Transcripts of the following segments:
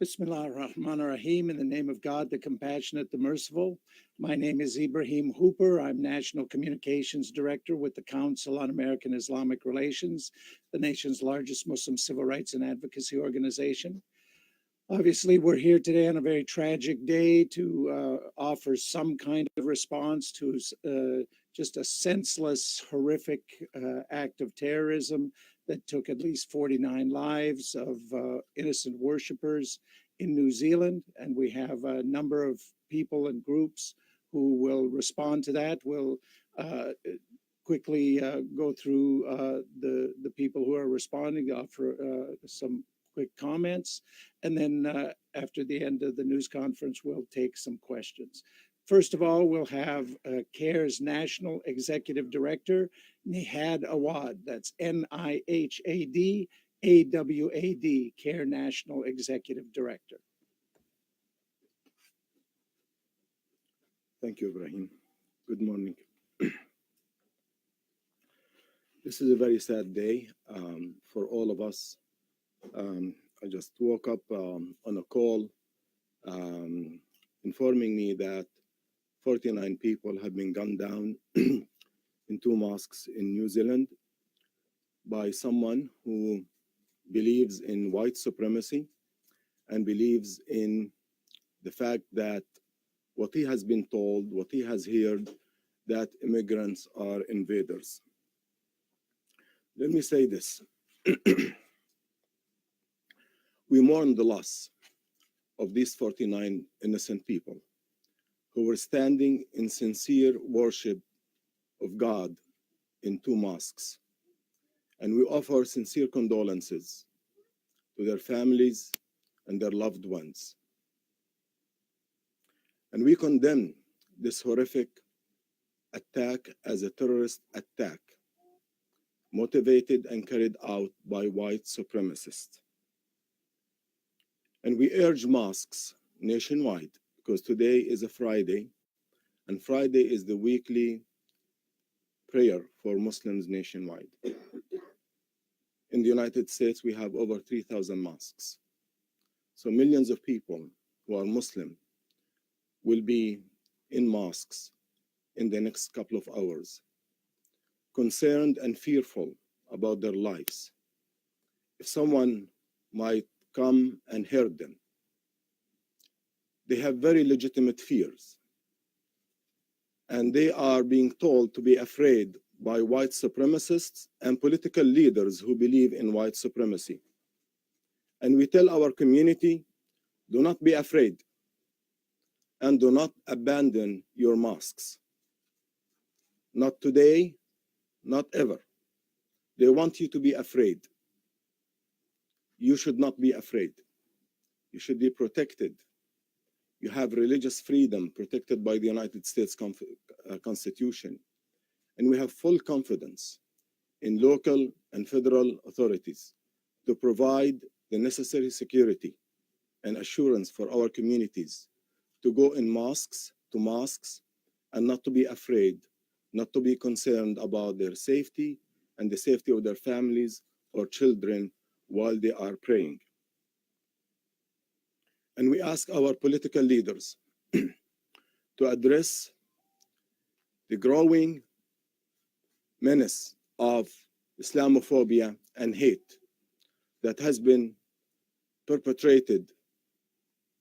Bismillah ar-Rahman ar-Rahim, in the name of God, the Compassionate, the Merciful. My name is Ibrahim Hooper. I'm National Communications Director with the Council on American Islamic Relations, the nation's largest Muslim civil rights and advocacy organization. Obviously, we're here today on a very tragic day to offer some kind of response to just a senseless, horrific act of terrorism that took at least 49 lives of innocent worshipers in New Zealand. And we have a number of people and groups who will respond to that. We'll quickly go through the people who are responding, offer some quick comments, and then after the end of the news conference, we'll take some questions. First of all, we'll have CAIR's National Executive Director, Nihad Awad. That's Nihad Awad, CAIR National Executive Director. Thank you, Ibrahim. Good morning. This is a very sad day for all of us. I just woke up on a call informing me that 49 people have been gunned down in 2 mosques in New Zealand by someone who believes in white supremacy and believes in the fact that what he has been told, what he has heard, that immigrants are invaders. Let me say this. We mourn the loss of these 49 innocent people who were standing in sincere worship of God in 2 mosques. And we offer sincere condolences to their families and their loved ones. And we condemn this horrific attack as a terrorist attack, motivated and carried out by white supremacists. And we urge mosques nationwide, because today is a Friday, and Friday is the weekly prayer for Muslims nationwide. In the United States, we have over 3,000 mosques. So millions of people who are Muslim will be in mosques in the next couple of hours, concerned and fearful about their lives. If someone might come and hurt them, they have very legitimate fears. And they are being told to be afraid by white supremacists and political leaders who believe in white supremacy. And we tell our community, do not be afraid and do not abandon your mosques. Not today, not ever. They want you to be afraid. You should not be afraid. You should be protected. You have religious freedom protected by the United States Constitution. And we have full confidence in local and federal authorities to provide the necessary security and assurance for our communities to go in mosques, to mosques, and not to be afraid, not to be concerned about their safety and the safety of their families or children while they are praying. And we ask our political leaders to address the growing menace of Islamophobia and hate that has been perpetrated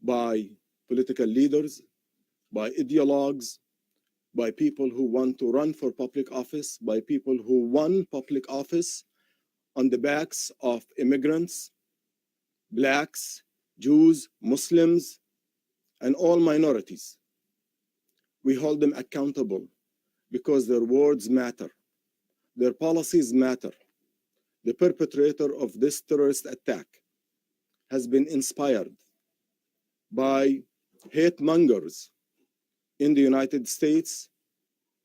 by political leaders, by ideologues, by people who want to run for public office, by people who won public office on the backs of immigrants, Blacks, Jews, Muslims, and all minorities. We hold them accountable because their words matter, their policies matter. The perpetrator of this terrorist attack has been inspired by hate mongers in the United States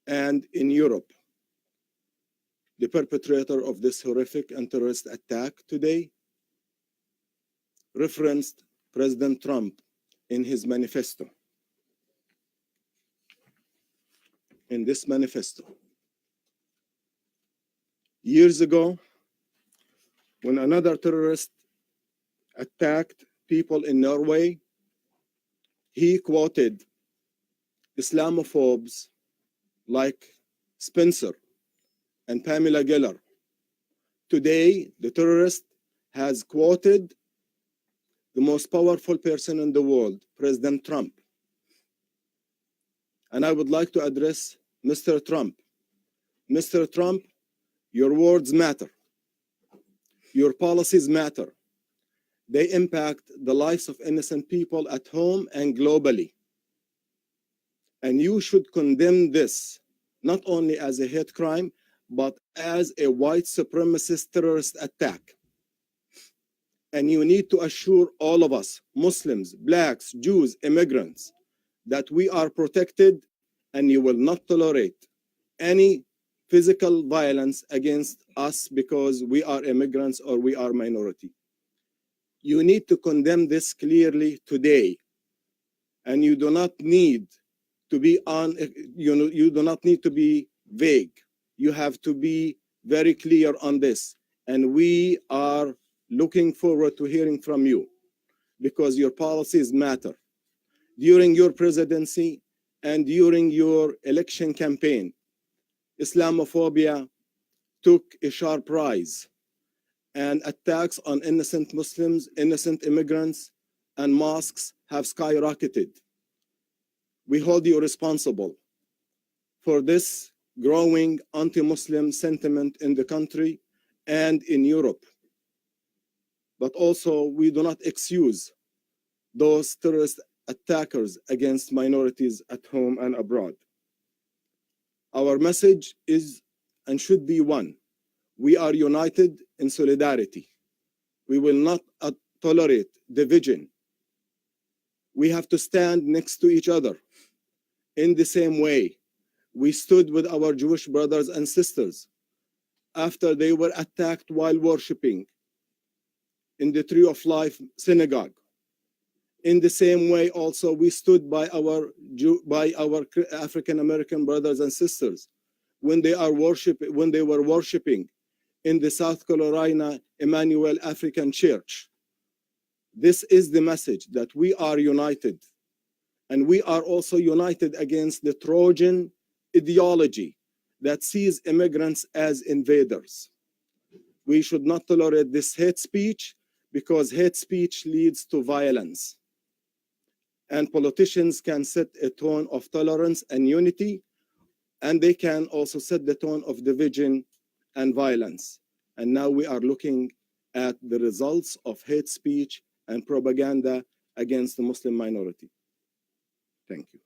and in Europe. The perpetrator of this horrific and terrorist attack today referenced President Trump in his manifesto. In this manifesto, years ago, when another terrorist attacked people in Norway, he quoted Islamophobes like Spencer and Pamela Geller. Today, the terrorist has quoted the most powerful person in the world, President Trump. And I would like to address Mr. Trump. Mr. Trump, your words matter. Your policies matter. They impact the lives of innocent people at home and globally. And you should condemn this, not only as a hate crime, but as a white supremacist terrorist attack. And you need to assure all of us, Muslims, blacks, Jews, immigrants, that we are protected and you will not tolerate any physical violence against us because we are immigrants or we are minority. You need to condemn this clearly today. And you do not need to be you do not need to be vague. You have to be very clear on this. And we are looking forward to hearing from you because your policies matter. During your presidency and during your election campaign, Islamophobia took a sharp rise, and attacks on innocent Muslims, innocent immigrants, and mosques have skyrocketed. We hold you responsible for this growing anti-Muslim sentiment in the country and in Europe. But also, we do not excuse those terrorist attackers against minorities at home and abroad. Our message is and should be one. We are united in solidarity. We will not tolerate division. We have to stand next to each other in the same way we stood with our Jewish brothers and sisters after they were attacked while worshiping in the Tree of Life synagogue. In the same way also we stood by our African American brothers and sisters when they were worshiping in the South Carolina Emmanuel African Church. This is the message that we are united, and we are also united against the Trojan ideology that sees immigrants as invaders. We should not tolerate this hate speech because hate speech leads to violence. And politicians can set a tone of tolerance and unity, and they can also set the tone of division and violence. And now we are looking at the results of hate speech and propaganda against the Muslim minority. Thank you.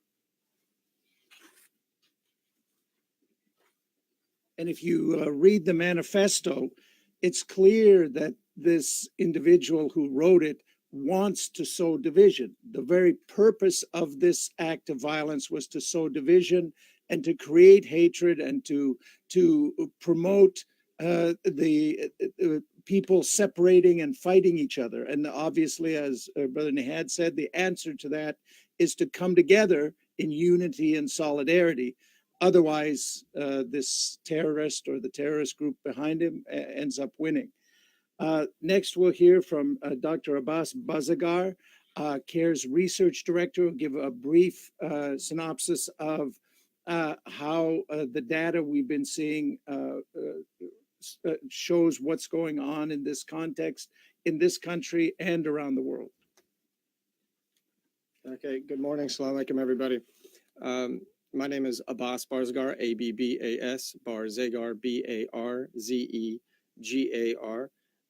And if you read the manifesto, it's clear that this individual who wrote it wants to sow division. The very purpose of this act of violence was to sow division and to create hatred and to promote the people separating and fighting each other. And obviously, as Brother Nihad said, the answer to that is to come together in unity and solidarity. Otherwise, this terrorist or the terrorist group behind him ends up winning. Next, we'll hear from Dr. Abbas Bazagar, CAIR's research director, who will give a brief synopsis of how the data we've been seeing shows what's going on in this context, in this country and around the world. Okay, good morning. Assalamu alaikum, everybody. My name is Abbas Barzgar, A-B-B-A-S, Barzegar, B-A-R-Z-E-G-A-R.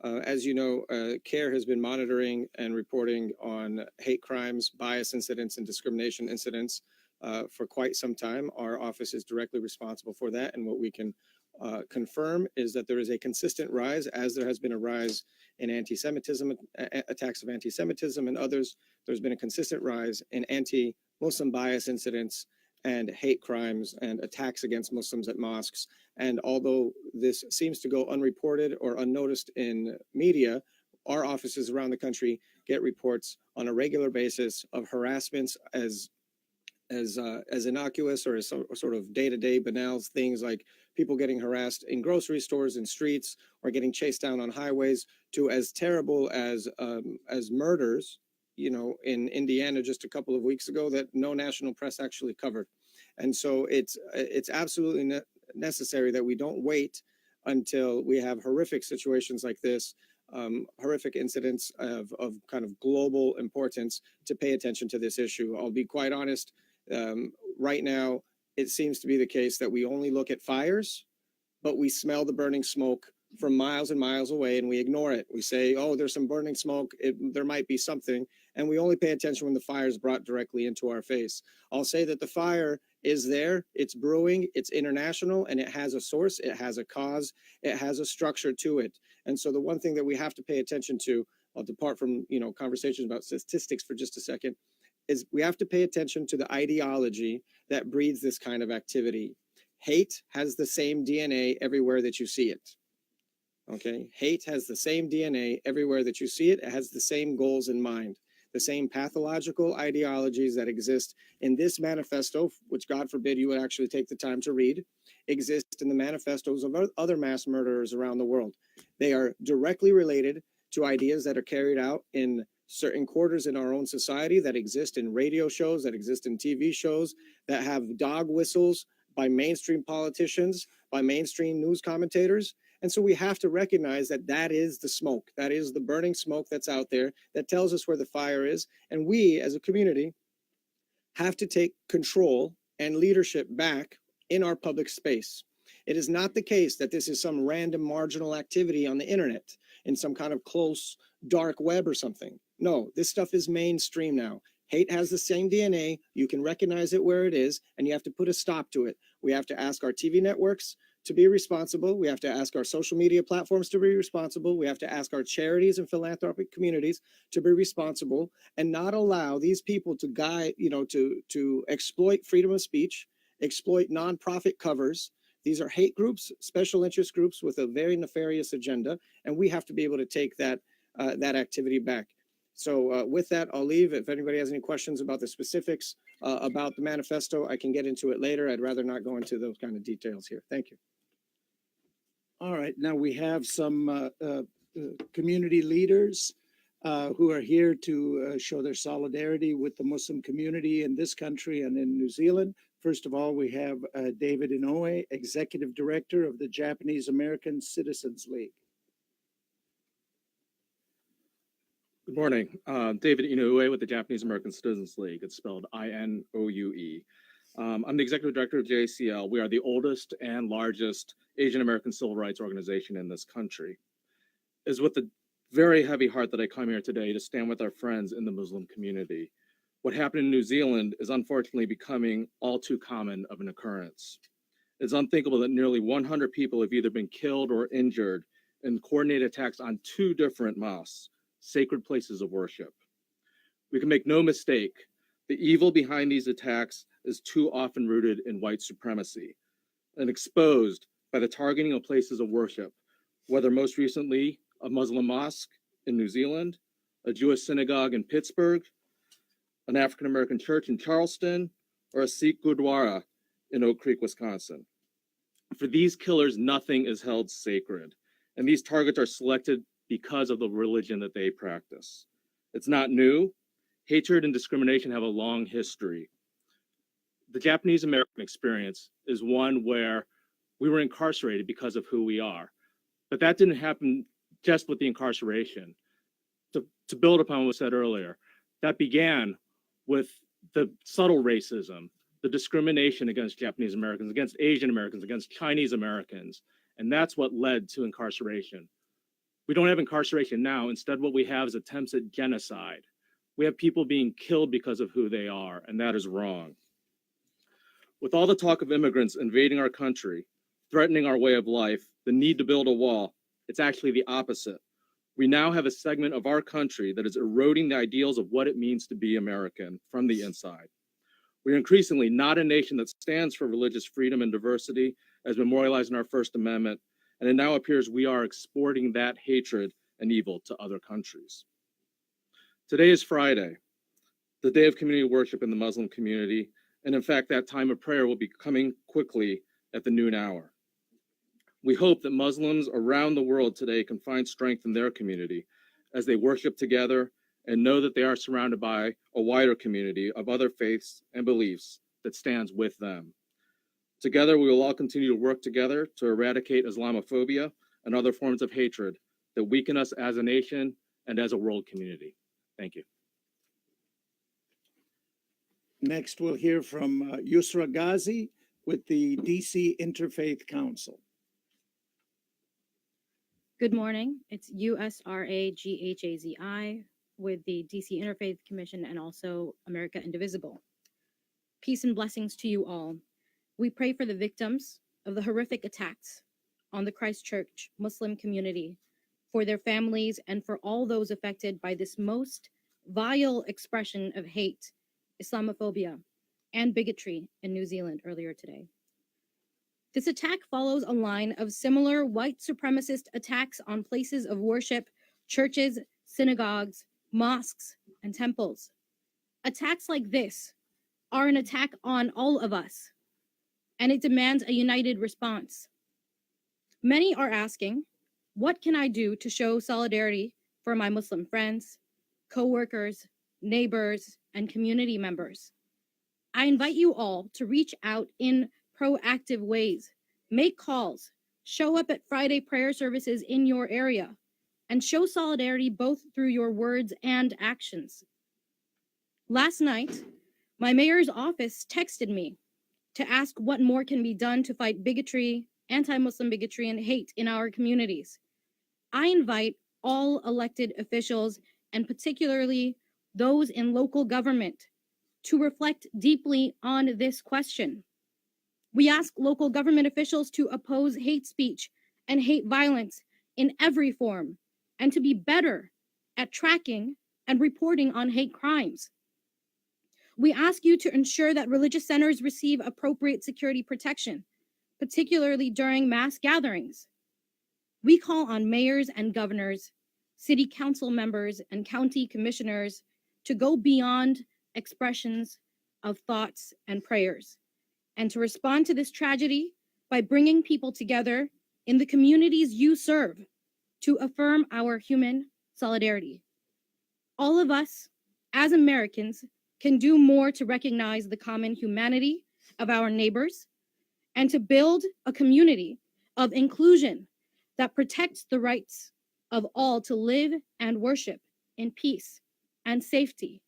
As you know, CAIR has been monitoring and reporting on hate crimes, bias incidents, and discrimination incidents for quite some time. Our office is directly responsible for that, and what we can confirm is that there is a consistent rise, as there has been a rise in anti-Semitism, attacks of anti-Semitism and others. There's been a consistent rise in anti-Muslim bias incidents and hate crimes and attacks against Muslims at mosques. And although this seems to go unreported or unnoticed in media, our offices around the country get reports on a regular basis of harassments as as innocuous or as some sort of day-to-day banal things like people getting harassed in grocery stores and streets or getting chased down on highways, to as terrible as murders, you know, in Indiana just a couple of weeks ago that no national press actually covered. And so it's absolutely necessary that we don't wait until we have horrific situations like this, horrific incidents of kind of global importance, to pay attention to this issue. I'll be quite honest. Right now, it seems to be the case that we only look at fires, but we smell the burning smoke from miles and miles away and we ignore it. We say, oh, there's some burning smoke, there might be something, and we only pay attention when the fire is brought directly into our face. I'll say that the fire is there, it's brewing, it's international, and it has a source, it has a cause, it has a structure to it. And so the one thing that we have to pay attention to, I'll depart from, you know, conversations about statistics for just a second, is we have to pay attention to the ideology that breeds this kind of activity. Hate has the same DNA everywhere that you see it. Okay, hate has the same DNA everywhere that you see it. It has the same goals in mind, the same pathological ideologies that exist in this manifesto, which God forbid you would actually take the time to read, exist in the manifestos of other mass murderers around the world. They are directly related to ideas that are carried out in certain quarters in our own society, that exist in radio shows, that exist in TV shows, that have dog whistles by mainstream politicians, by mainstream news commentators. And so we have to recognize that that is the smoke, that is the burning smoke that's out there that tells us where the fire is. And we as a community have to take control and leadership back in our public space. It is not the case that this is some random marginal activity on the internet in some kind of close dark web or something. No, this stuff is mainstream now. Hate has the same DNA. You can recognize it where it is, and you have to put a stop to it. We have to ask our TV networks to be responsible. We have to ask our social media platforms to be responsible. We have to ask our charities and philanthropic communities to be responsible and not allow these people to guide, you know, to exploit freedom of speech, exploit nonprofit covers. These are hate groups, special interest groups with a very nefarious agenda, and we have to be able to take that activity back. So with that, I'll leave. If anybody has any questions about the specifics about the manifesto, I can get into it later. I'd rather not go into those kind of details here. Thank you. All right, now we have some community leaders who are here to show their solidarity with the Muslim community in this country and in New Zealand. First of all, we have David Inoue, Executive Director of the Japanese American Citizens League. Good morning. David Inoue with the Japanese American Citizens League. It's spelled I-N-O-U-E. I'm the Executive Director of JACL. We are the oldest and largest Asian American civil rights organization in this country. It's with a very heavy heart that I come here today to stand with our friends in the Muslim community. What happened in New Zealand is unfortunately becoming all too common of an occurrence. It's unthinkable that nearly 100 people have either been killed or injured in coordinated attacks on 2 different mosques, sacred places of worship. We can make no mistake, the evil behind these attacks is too often rooted in white supremacy and exposed by the targeting of places of worship, whether most recently a Muslim mosque in New Zealand, a Jewish synagogue in Pittsburgh, an African-American church in Charleston, or a Sikh Gurdwara in Oak Creek, Wisconsin. For these killers, nothing is held sacred, and these targets are selected because of the religion that they practice. It's not new. Hatred and discrimination have a long history. The Japanese American experience is one where we were incarcerated because of who we are. But that didn't happen just with the incarceration. To build upon what was said earlier, that began with the subtle racism, the discrimination against Japanese Americans, against Asian Americans, against Chinese Americans. And that's what led to incarceration. We don't have incarceration now. Instead, what we have is attempts at genocide. We have people being killed because of who they are, and that is wrong. With all the talk of immigrants invading our country, threatening our way of life, the need to build a wall, it's actually the opposite. We now have a segment of our country that is eroding the ideals of what it means to be American from the inside. We're increasingly not a nation that stands for religious freedom and diversity as memorialized in our First Amendment, and it now appears we are exporting that hatred and evil to other countries. Today is Friday, the day of community worship in the Muslim community, And in fact, that time of prayer will be coming quickly at the noon hour. We hope that Muslims around the world today can find strength in their community as they worship together and know that they are surrounded by a wider community of other faiths and beliefs that stands with them. Together, we will all continue to work together to eradicate Islamophobia and other forms of hatred that weaken us as a nation and as a world community. Thank you. Next, we'll hear from Yusra Ghazi with the DC Interfaith Council. Good morning. It's USRA-GHAZI with the DC Interfaith Commission and also America Indivisible. Peace and blessings to you all. We pray for the victims of the horrific attacks on the Christchurch Muslim community, for their families, and for all those affected by this most vile expression of hate, Islamophobia, and bigotry in New Zealand earlier today. This attack follows a line of similar white supremacist attacks on places of worship, churches, synagogues, mosques, and temples. Attacks like this are an attack on all of us, and it demands a united response. Many are asking, what can I do to show solidarity for my Muslim friends, co-workers, neighbors, and community members? I invite you all to reach out in proactive ways, make calls, show up at Friday prayer services in your area, and show solidarity both through your words and actions. Last night, my mayor's office texted me to ask what more can be done to fight bigotry, anti-Muslim bigotry, and hate in our communities. I invite all elected officials, and particularly those in local government, to reflect deeply on this question. We ask local government officials to oppose hate speech and hate violence in every form, and to be better at tracking and reporting on hate crimes. We ask you to ensure that religious centers receive appropriate security protection, particularly during mass gatherings. We call on mayors and governors, city council members, and county commissioners to go beyond expressions of thoughts and prayers, and to respond to this tragedy by bringing people together in the communities you serve to affirm our human solidarity. All of us, as Americans, can do more to recognize the common humanity of our neighbors and to build a community of inclusion that protects the rights of all to live and worship in peace and safety.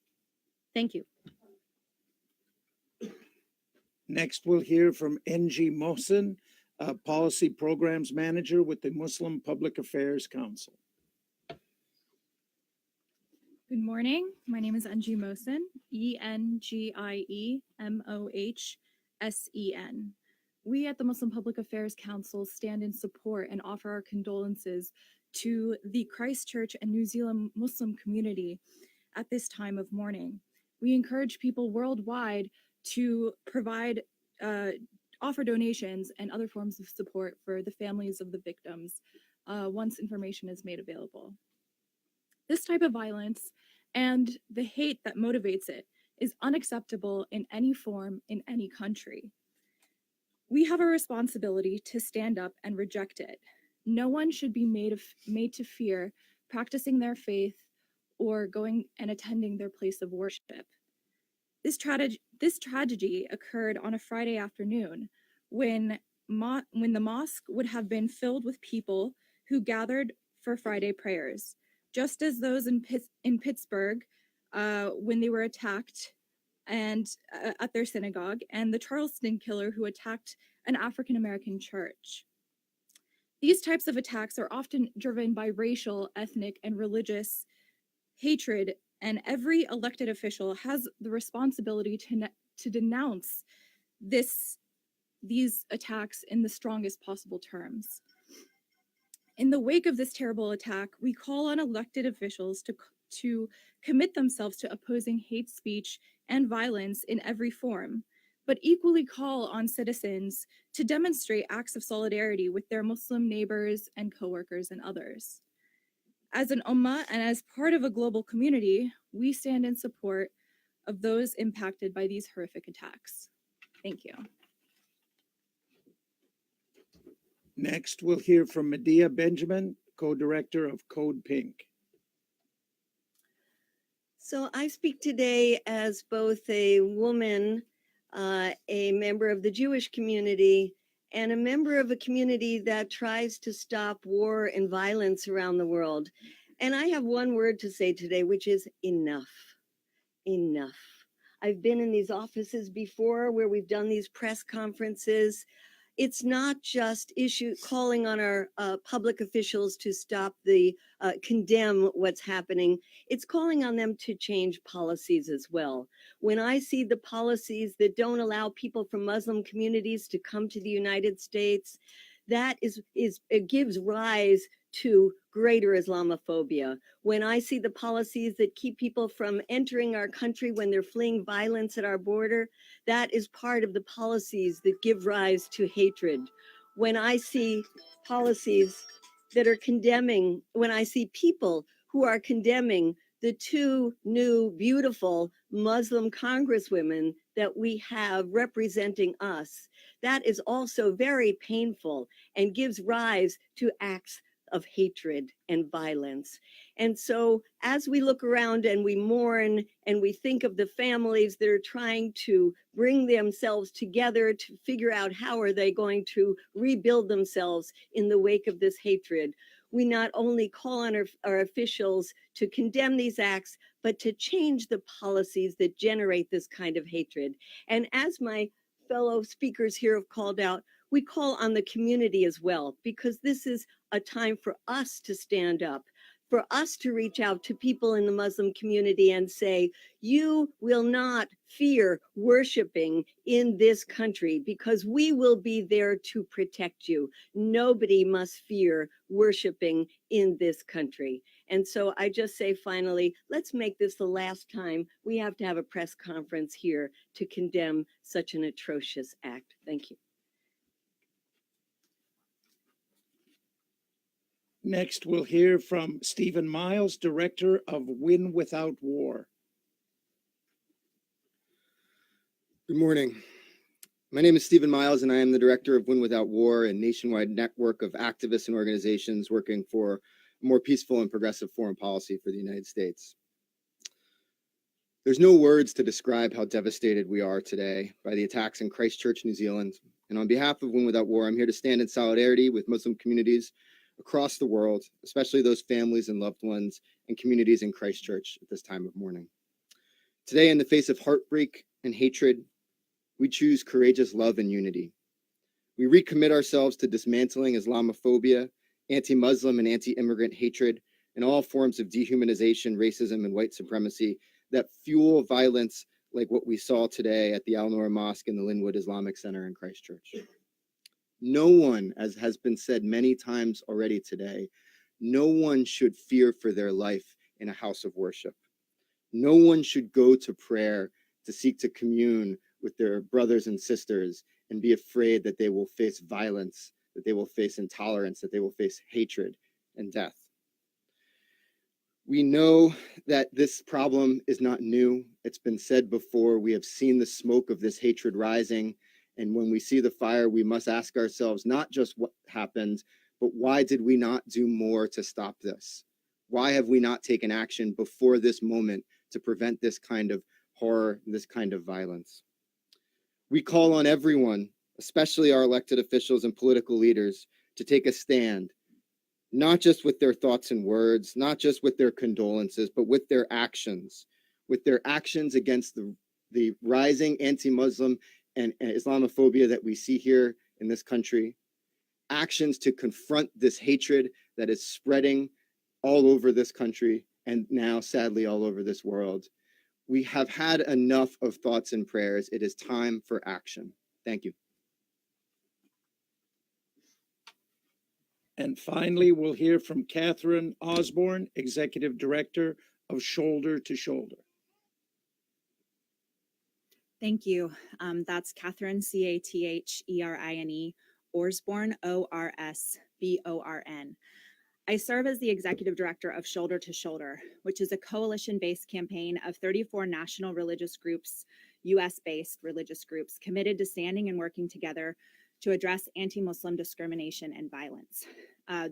Thank you. Next, we'll hear from NG Mohsen, Policy Programs Manager with the Muslim Public Affairs Council. Good morning. My name is Engie Mohsen, ENGIEMOHSEN. We at the Muslim Public Affairs Council stand in support and offer our condolences to the Christchurch and New Zealand Muslim community at this time of mourning. We encourage people worldwide to provide, offer donations and other forms of support for the families of the victims once information is made available. This type of violence and the hate that motivates it is unacceptable in any form in any country. We have a responsibility to stand up and reject it. No one should be made to fear practicing their faith or going and attending their place of worship. This tragedy occurred on a Friday afternoon when the mosque would have been filled with people who gathered for Friday prayers, just as those in Pittsburgh when they were attacked and at their synagogue, and the Charleston killer who attacked an African-American church. These types of attacks are often driven by racial, ethnic, and religious hatred, and every elected official has the responsibility to denounce these attacks in the strongest possible terms. In the wake of this terrible attack, we call on elected officials to commit themselves to opposing hate speech and violence in every form, but equally call on citizens to demonstrate acts of solidarity with their Muslim neighbors and coworkers and others. As an ummah and as part of a global community, we stand in support of those impacted by these horrific attacks. Thank you. Next, we'll hear from Medea Benjamin, co-director of Code Pink. So I speak today as both a woman, a member of the Jewish community, and a member of a community that tries to stop war and violence around the world. And I have one word to say today, which is enough. Enough. I've been in these offices before where we've done these press conferences. It's not just calling on our public officials to stop condemn what's happening. It's calling on them to change policies as well. When I see the policies that don't allow people from Muslim communities to come to the United States, that it gives rise to greater Islamophobia. When I see the policies that keep people from entering our country when they're fleeing violence at our border, that is part of the policies that give rise to hatred. When I see policies that are condemning, when I see people who are condemning the two new beautiful Muslim congresswomen that we have representing us, that is also very painful and gives rise to acts of hatred and violence. And so as we look around and we mourn and we think of the families that are trying to bring themselves together to figure out how are they going to rebuild themselves in the wake of this hatred, we not only call on our officials to condemn these acts, but to change the policies that generate this kind of hatred. And as my fellow speakers here have called out, we call on the community as well, because this is a time for us to stand up, for us to reach out to people in the Muslim community and say, you will not fear worshiping in this country because we will be there to protect you. Nobody must fear worshiping in this country. And so I just say, finally, let's make this the last time we have to have a press conference here to condemn such an atrocious act. Thank you. Next, we'll hear from Stephen Miles, director of Win Without War. Good morning. My name is Stephen Miles, and I am the director of Win Without War, a nationwide network of activists and organizations working for a more peaceful and progressive foreign policy for the United States. There's no words to describe how devastated we are today by the attacks in Christchurch, New Zealand. And on behalf of Win Without War, I'm here to stand in solidarity with Muslim communities across the world, especially those families and loved ones and communities in Christchurch at this time of mourning. Today, in the face of heartbreak and hatred, we choose courageous love and unity. We recommit ourselves to dismantling Islamophobia, anti-Muslim and anti-immigrant hatred, and all forms of dehumanization, racism, and white supremacy that fuel violence like what we saw today at the Al-Noor Mosque in the Linwood Islamic Center in Christchurch. No one, as has been said many times already today, no one should fear for their life in a house of worship. No one should go to prayer to seek to commune with their brothers and sisters and be afraid that they will face violence, that they will face intolerance, that they will face hatred and death. We know that this problem is not new. It's been said before. We have seen the smoke of this hatred rising. And when we see the fire, we must ask ourselves not just what happened, but why did we not do more to stop this? Why have we not taken action before this moment to prevent this kind of horror, this kind of violence? We call on everyone, especially our elected officials and political leaders, to take a stand, not just with their thoughts and words, not just with their condolences, but with their actions against the rising anti-Muslim and Islamophobia that we see here in this country, actions to confront this hatred that is spreading all over this country and now sadly all over this world. We have had enough of thoughts and prayers. It is time for action. Thank you. And finally, we'll hear from Catherine Osborne, Executive Director of Shoulder to Shoulder. Thank you. That's Catherine, Catherine, Orsborn, Orsborn. I serve as the executive director of Shoulder to Shoulder, which is a coalition-based campaign of 34 national religious groups, US-based religious groups, committed to standing and working together to address anti-Muslim discrimination and violence.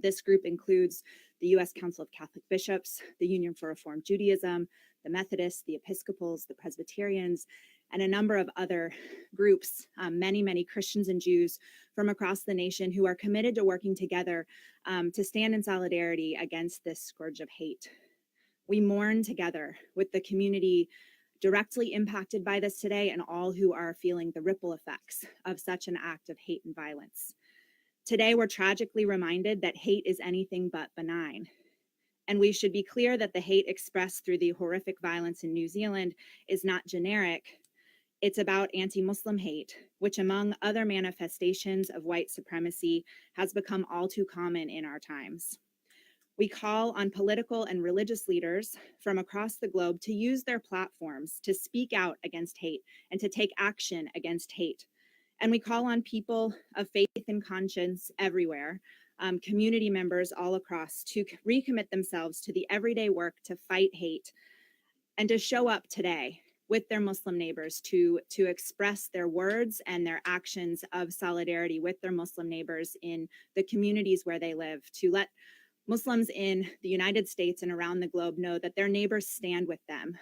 This group includes the US Council of Catholic Bishops, the Union for Reform Judaism, the Methodists, the Episcopals, the Presbyterians, and a number of other groups, many Christians and Jews from across the nation who are committed to working together to stand in solidarity against this scourge of hate. We mourn together with the community directly impacted by this today and all who are feeling the ripple effects of such an act of hate and violence. Today, we're tragically reminded that hate is anything but benign. And we should be clear that the hate expressed through the horrific violence in New Zealand is not generic. It's about anti-Muslim hate, which among other manifestations of white supremacy has become all too common in our times. We call on political and religious leaders from across the globe to use their platforms to speak out against hate and to take action against hate. And we call on people of faith and conscience everywhere, community members all across, to recommit themselves to the everyday work to fight hate and to show up today with their Muslim neighbors to express their words and their actions of solidarity with their Muslim neighbors in the communities where they live, to let Muslims in the United States and around the globe know that their neighbors stand with them.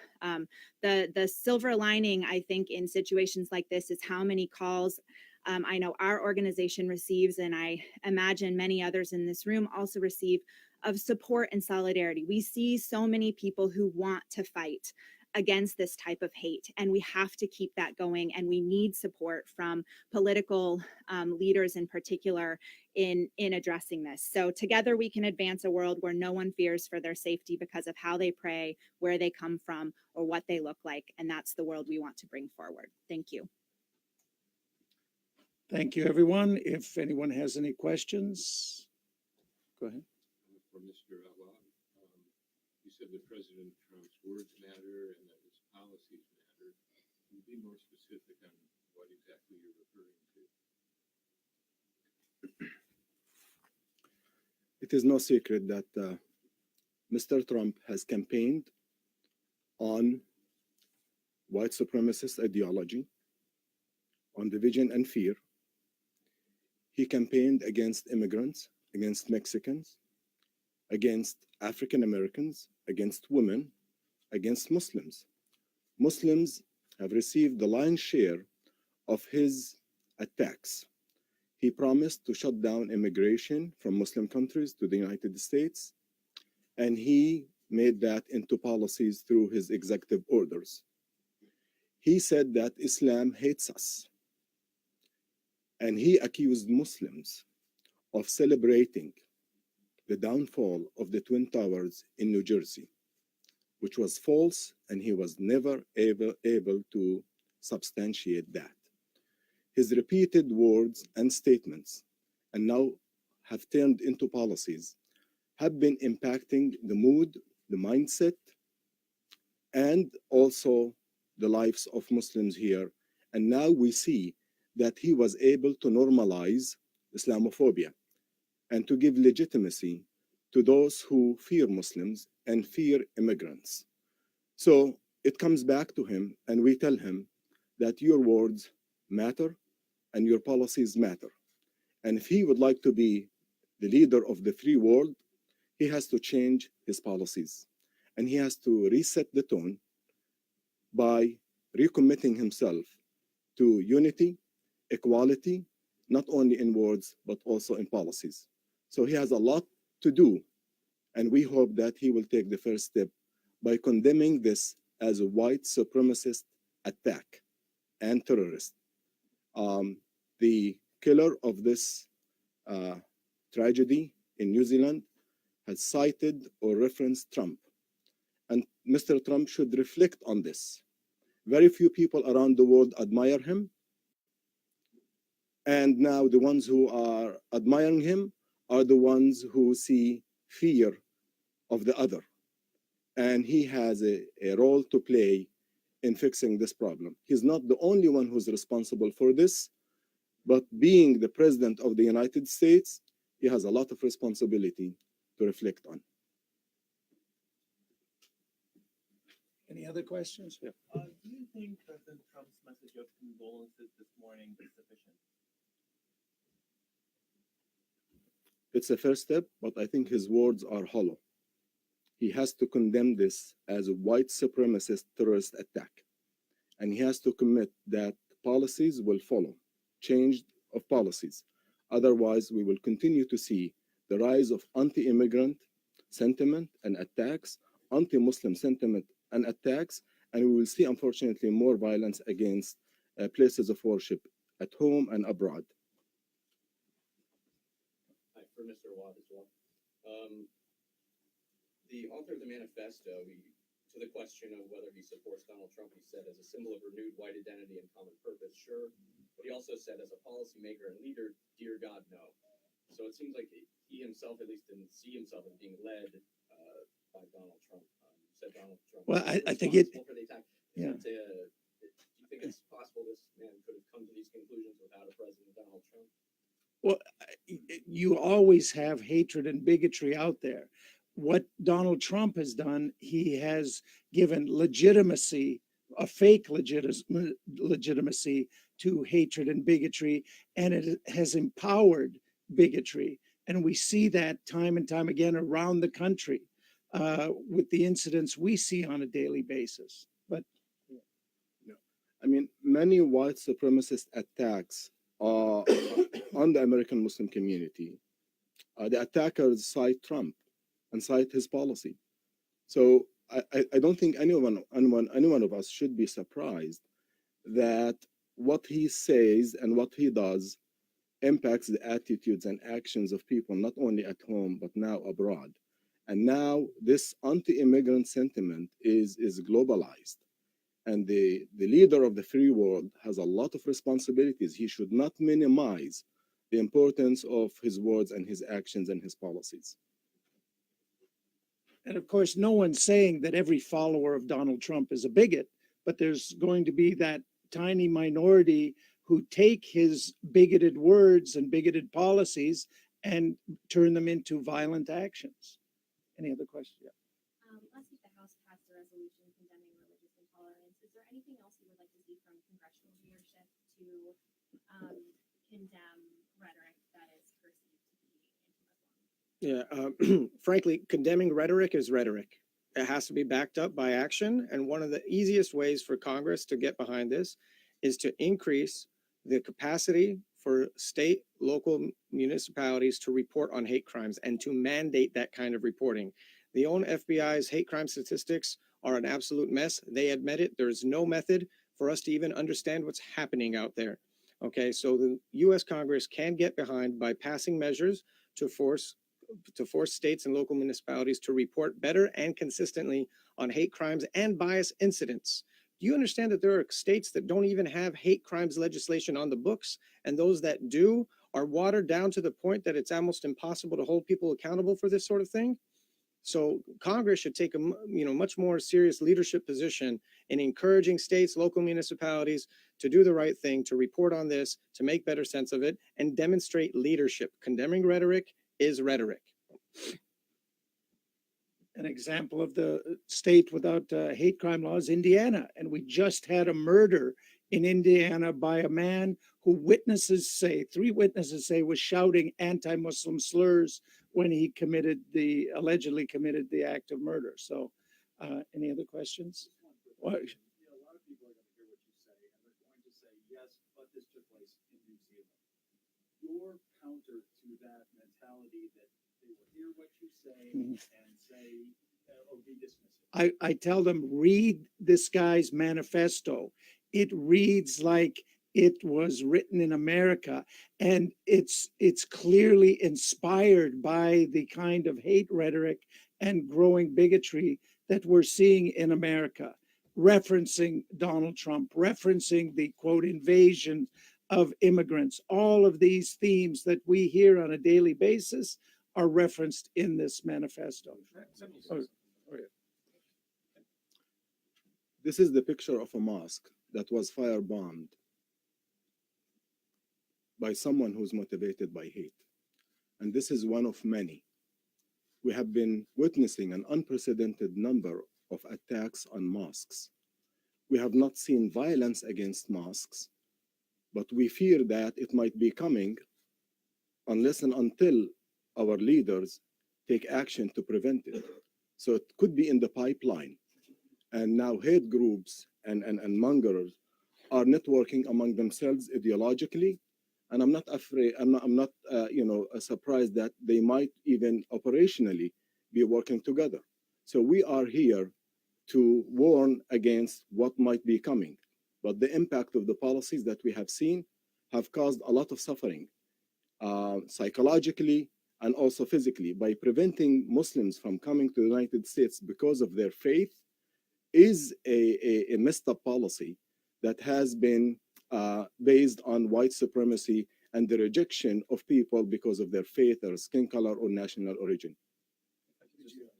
The silver lining, I think, in situations like this is how many calls I know our organization receives, and I imagine many others in this room also receive, of support and solidarity. We see so many people who want to fight against this type of hate, and we have to keep that going, and we need support from political leaders in particular in addressing this. So together we can advance a world where no one fears for their safety because of how they pray, where they come from, or what they look like, and that's the world we want to bring forward. Thank you. Thank you, everyone. If anyone has any questions, go ahead. For Mr. Allah, you said that President Trump's words matter and that his policies matter. Can you be more specific on what exactly you're referring to? It is no secret that Mr. Trump has campaigned on white supremacist ideology, on division and fear. He campaigned against immigrants, against Mexicans, against African Americans, against women, against Muslims. Muslims have received the lion's share of his attacks. He promised to shut down immigration from Muslim countries to the United States, and he made that into policies through his executive orders. He said that Islam hates us, and he accused Muslims of celebrating the downfall of the Twin Towers in New Jersey, which was false, and he was never able to substantiate that. His repeated words and statements, and now have turned into policies, have been impacting the mood, the mindset, and also the lives of Muslims here. And now we see that he was able to normalize Islamophobia and to give legitimacy to those who fear Muslims and fear immigrants. So it comes back to him, and we tell him that your words matter and your policies matter. And if he would like to be the leader of the free world, he has to change his policies. And he has to reset the tone by recommitting himself to unity, equality, not only in words, but also in policies. So he has a lot to do, and we hope that he will take the first step by condemning this as a white supremacist attack and terrorist. The killer of this tragedy in New Zealand has cited or referenced Trump, and Mr. Trump should reflect on this. Very few people around the world admire him, and now the ones who are admiring him are the ones who see fear of the other. And he has a role to play in fixing this problem. He's not the only one who's responsible for this, but being the president of the United States, he has a lot of responsibility to reflect on. Any other questions? Yeah. Do you think President Trump's message of condolences this morning is sufficient? It's a first step, but I think his words are hollow. He has to condemn this as a white supremacist terrorist attack. And he has to commit that policies will follow, change of policies. Otherwise, we will continue to see the rise of anti-immigrant sentiment and attacks, anti-Muslim sentiment and attacks, and we will see, unfortunately, more violence against places of worship at home and abroad. Hi, for Mr. Watt as well. The author of the manifesto, to the question of whether he supports Donald Trump, he said, as a symbol of renewed white identity and common purpose, sure. But he also said, as a policymaker and leader, dear God, no. So it seems like he himself at least didn't see himself as being led by Donald Trump. Said Donald Trump. Well, I think it. For the attack. Yeah. Do you think it's possible this man could have come to these conclusions without a President Donald Trump? Well, you always have hatred and bigotry out there. What Donald Trump has done, he has given legitimacy, a fake legitimacy to hatred and bigotry, and it has empowered bigotry. And we see that time and time again around the country with the incidents we see on a daily basis. But I mean, many white supremacist attacks on the American Muslim community, the attackers cite Trump and cite his policy. So I don't think any one of us should be surprised that what he says and what he does impacts the attitudes and actions of people, not only at home, but now abroad. And now this anti-immigrant sentiment is globalized. And the leader of the free world has a lot of responsibilities. He should not minimize the importance of his words and his actions and his policies. And of course, no one's saying that every follower of Donald Trump is a bigot, but there's going to be that tiny minority who take his bigoted words and bigoted policies and turn them into violent actions. Any other questions? Yeah. Last week, the House passed a resolution condemning religious intolerance. Is there anything else you would like to see from congressional leadership to condemn rhetoric that is perceived to be anti-Muslim? Yeah, frankly, condemning rhetoric is rhetoric. It has to be backed up by action. And one of the easiest ways for Congress to get behind this is to increase the capacity for state, local municipalities to report on hate crimes and to mandate that kind of reporting. The own FBI's hate crime statistics are an absolute mess. They admit it. There's no method for us to even understand what's happening out there. Okay, so the US Congress can get behind by passing measures to force states and local municipalities to report better and consistently on hate crimes and bias incidents. Do you understand that there are states that don't even have hate crimes legislation on the books, and those that do are watered down to the point that it's almost impossible to hold people accountable for this sort of thing? So Congress should take a much more serious leadership position in encouraging states, local municipalities to do the right thing, to report on this, to make better sense of it, and demonstrate leadership. Condemning rhetoric is rhetoric. An example of the state without hate crime laws, Indiana. And we just had a murder in Indiana by a man who three witnesses say was shouting anti-Muslim slurs when he allegedly committed the act of murder. So any other questions? What? A lot of people are going to hear what you say, and they're going to say, yes, but this took place in New Zealand. Your counter to that mentality that they will hear what you say and say, or be dismissive. I tell them, read this guy's manifesto. It reads like it was written in America, and it's clearly inspired by the kind of hate rhetoric and growing bigotry that we're seeing in America, referencing Donald Trump, referencing the quote invasion of immigrants. All of these themes that we hear on a daily basis are referenced in this manifesto. This is the picture of a mosque that was firebombed by someone who's motivated by hate. And this is one of many. we have been witnessing an unprecedented number of attacks on mosques. We have not seen violence against mosques, but we fear that it might be coming unless and until our leaders take action to prevent it. So it could be in the pipeline. And now hate groups and mongers are networking among themselves ideologically. And I'm not afraid, I'm not surprised that they might even operationally be working together. So we are here to warn against what might be coming. But the impact of the policies that we have seen have caused a lot of suffering, psychologically and also physically. By preventing Muslims from coming to the United States because of their faith is a messed up policy that has been based on white supremacy and the rejection of people because of their faith or skin color or national origin.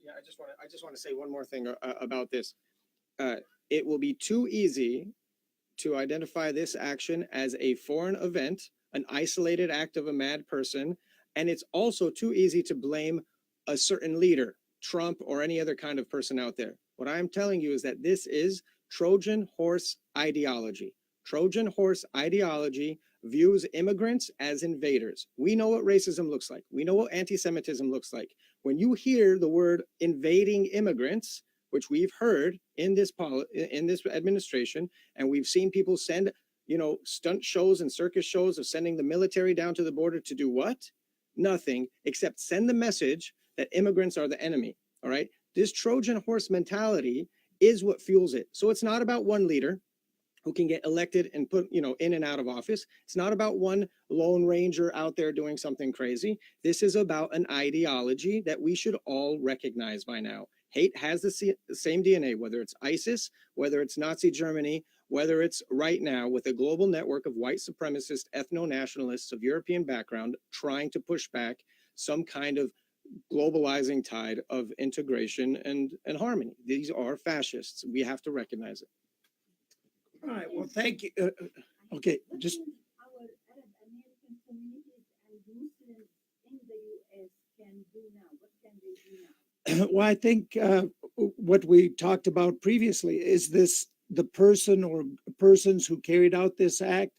Yeah, I just want to say one more thing about this. It will be too easy to identify this action as a foreign event, an isolated act of a mad person, and it's also too easy to blame a certain leader, Trump or any other kind of person out there. What I'm telling you is that this is Trojan horse ideology. Trojan horse ideology views immigrants as invaders. We know what racism looks like. We know what anti-Semitism looks like. When you hear the word invading immigrants, which we've heard in this administration, and we've seen people send, stunt shows and circus shows of sending the military down to the border to do what? Nothing except send the message that immigrants are the enemy. All right. This Trojan horse mentality is what fuels it. So it's not about one leader who can get elected and put, in and out of office. It's not about one lone ranger out there doing something crazy. This is about an ideology that we should all recognize by now. Hate has the same DNA, whether it's ISIS, whether it's Nazi Germany, whether it's right now with a global network of white supremacist ethno-nationalists of European background trying to push back some kind of globalizing tide of integration and harmony. These are fascists. We have to recognize it. All right, well, thank you. Okay, just. Our Arab American communities and Muslims in the U.S. can do now? What can they do now? Well, I think what we talked about previously is the person or persons who carried out this act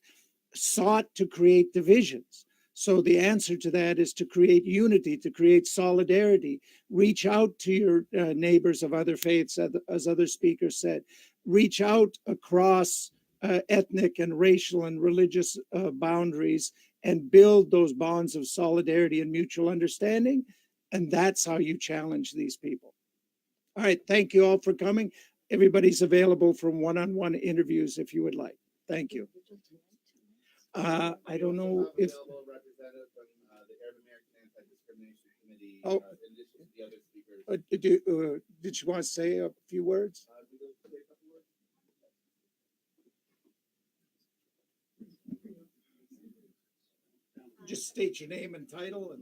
sought to create divisions. So the answer to that is to create unity, to create solidarity, reach out to your neighbors of other faiths, as other speakers said, reach out across ethnic and racial and religious boundaries and build those bonds of solidarity and mutual understanding. And that's how you challenge these people. All right, thank you all for coming. Everybody's available for one-on-one interviews if you would like. Thank you. I don't know if. Representative from the Arab American Anti-Discrimination Committee. Oh. In addition to the other speakers. Did you want to say a few words? Just state your name and title.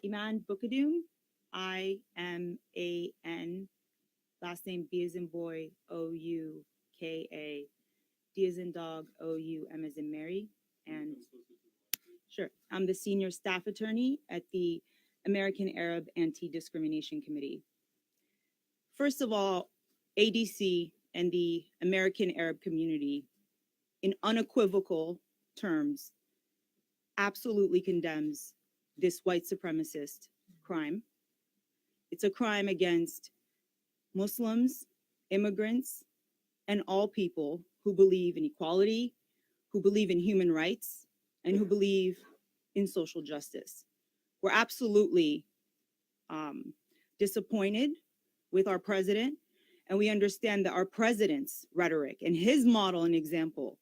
Iman Bukadum, IMAN, last name B as in boy, OUKA, D as in dog, OUM as in Mary. And sure, I'm the senior staff attorney at the American Arab Anti-Discrimination Committee. First of all, ADC and the American Arab community, in unequivocal terms, absolutely condemns this white supremacist crime. It's a crime against Muslims, immigrants, and all people who believe in equality, who believe in human rights, and who believe in social justice. We're absolutely disappointed with our president, and we understand that our president's rhetoric and his model and example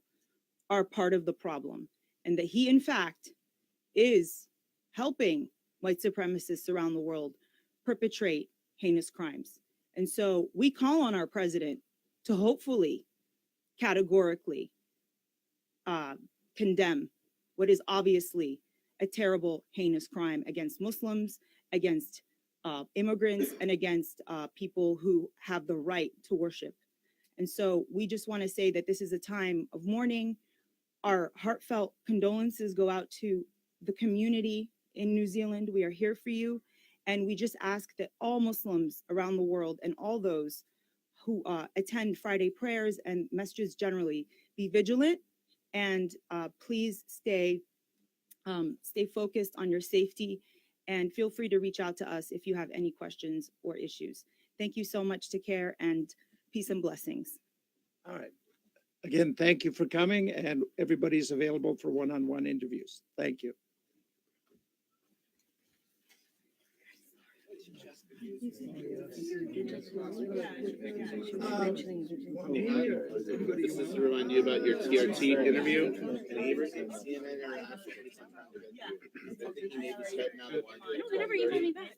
are part of the problem, and that he, in fact, is helping white supremacists around the world perpetrate heinous crimes. And so we call on our president to hopefully categorically condemn what is obviously a terrible, heinous crime against Muslims, against immigrants, and against people who have the right to worship. And so we just want to say that this is a time of mourning. Our heartfelt condolences go out to the community in New Zealand. We are here for you. And we just ask that all Muslims around the world and all those who attend Friday prayers and messages generally be vigilant and please stay focused on your safety and feel free to reach out to us if you have any questions or issues. Thank you so much to CAIR and peace and blessings. All right. Again, thank you for coming, and everybody's available for one-on-one interviews. Thank you. This is to remind you about your TRT interview. Whenever you call me back.